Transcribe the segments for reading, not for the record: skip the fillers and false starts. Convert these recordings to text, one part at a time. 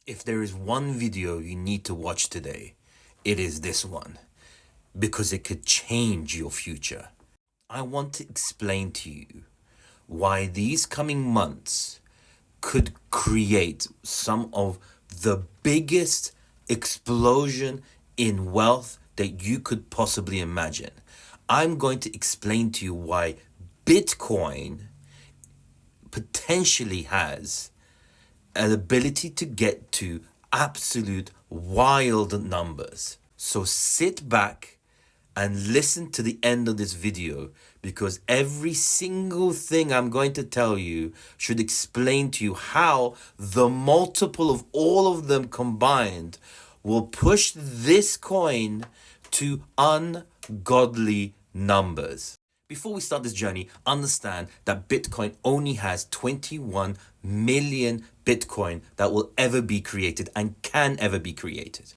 If there is one video you need to watch today, it is this one, because it could change your future. I want to explain to you why these coming months could create some of the biggest explosion in wealth that you could possibly imagine. I'm going to explain to you why Bitcoin potentially has an ability to get to absolute wild numbers. So sit back and listen to the end of this video, because every single thing I'm going to tell you should explain to you how the multiple of all of them combined will push this coin to ungodly numbers. Before we start this journey, understand that Bitcoin only has 21 million Bitcoin that will ever be created and can ever be created.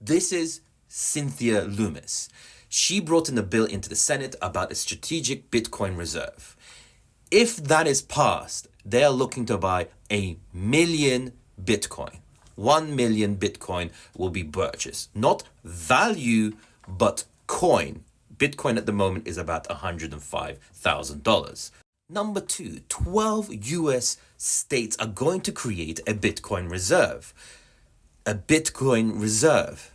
This is Cynthia Loomis. She brought in a bill into the Senate about a strategic Bitcoin reserve. If that is passed, they are looking to buy 1 million Bitcoin. 1 million Bitcoin will be purchased. Not value, but coin. Bitcoin at the moment is about $105,000. Number 2, 12 US states are going to create a Bitcoin reserve. A Bitcoin reserve.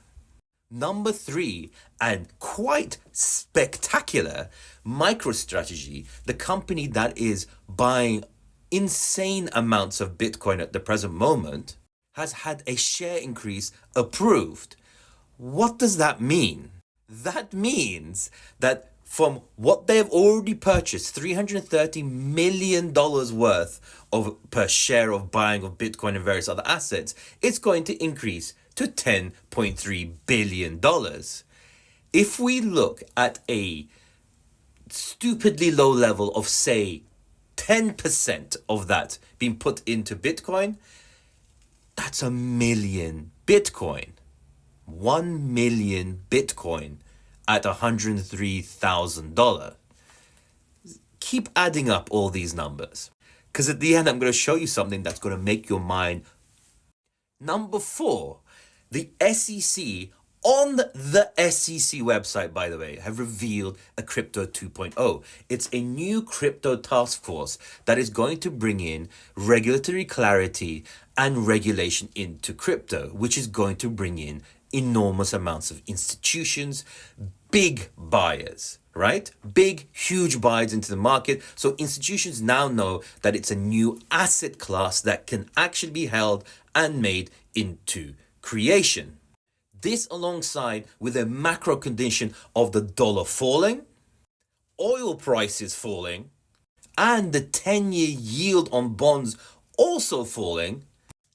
Number 3, and quite spectacular, MicroStrategy, the company that is buying insane amounts of Bitcoin at the present moment, has had a share increase approved. What does that mean? That means that from what they have already purchased, $330 million worth of per share of buying of Bitcoin and various other assets, it's going to increase to $10.3 billion. If we look at a stupidly low level of, say, 10% of that being put into Bitcoin, that's 1 million Bitcoin. 1 million Bitcoin at $103,000. Keep adding up all these numbers, because at the end I'm going to show you something that's going to make your mind. Number 4, the SEC, on the SEC website, by the way, have revealed a Crypto 2.0. It's a new crypto task force that is going to bring in regulatory clarity and regulation into crypto, which is going to bring in enormous amounts of institutions, big buyers, right? Big, huge buys into the market. So institutions now know that it's a new asset class that can actually be held and made into creation. This alongside with a macro condition of the dollar falling, oil prices falling, and the 10-year yield on bonds also falling,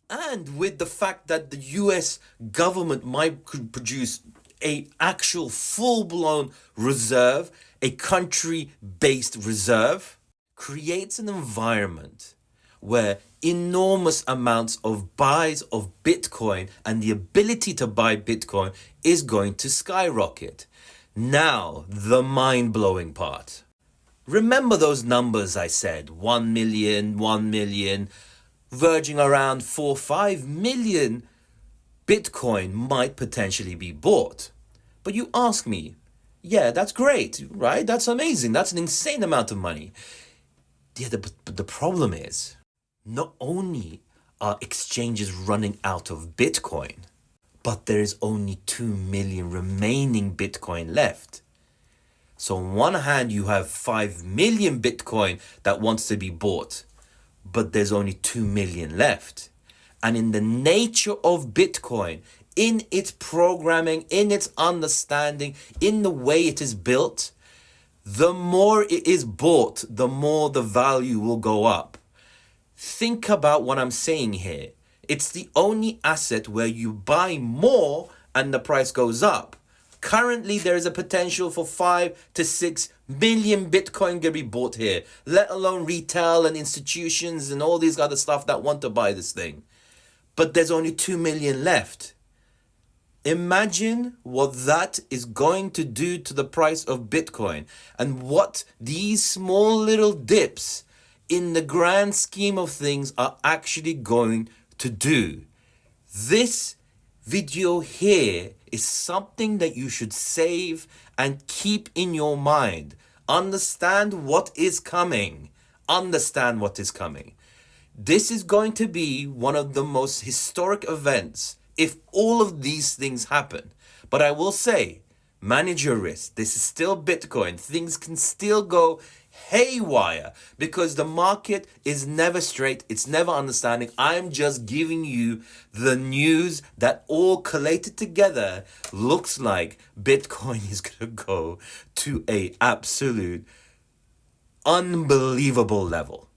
and with the fact that the US government might produce an actual full-blown reserve, a country-based reserve, creates an environment where enormous amounts of buys of Bitcoin and the ability to buy Bitcoin is going to skyrocket. Now, the mind-blowing part. Remember those numbers I said, 1 million, verging around 4-5 million Bitcoin might potentially be bought. But you ask me, yeah, that's great, right? That's amazing. That's an insane amount of money. Yeah, but the problem is, not only are exchanges running out of Bitcoin, but there is only 2 million remaining Bitcoin left. So on one hand, you have 5 million Bitcoin that wants to be bought, but there's only 2 million left. And in the nature of Bitcoin, in its programming, in its understanding, in the way it is built, the more it is bought, the more the value will go up. Think about what I'm saying here. It's the only asset where you buy more and the price goes up. Currently, there is a potential for 5 to 6 million Bitcoin to be bought here, let alone retail and institutions and all these other stuff that want to buy this thing. But there's only 2 million left. Imagine what that is going to do to the price of Bitcoin, and what these small little dips in the grand scheme of things are actually going to do. This video here is something that you should save and keep in your mind. Understand what is coming. Understand what is coming. This is going to be one of the most historic events if all of these things happen. But I will say, manage your risk. This is still Bitcoin. Things can still go haywire because the market is never straight. It's never understanding. I'm just giving you the news that all collated together looks like Bitcoin is going to go to a absolute unbelievable level.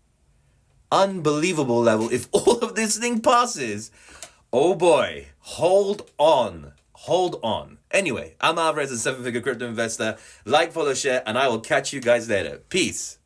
Unbelievable level. If all of this thing passes, oh boy, hold on. Hold on. Anyway, I'm Alvarez, a 7-figure crypto investor. Like, follow, share, and I will catch you guys later. Peace.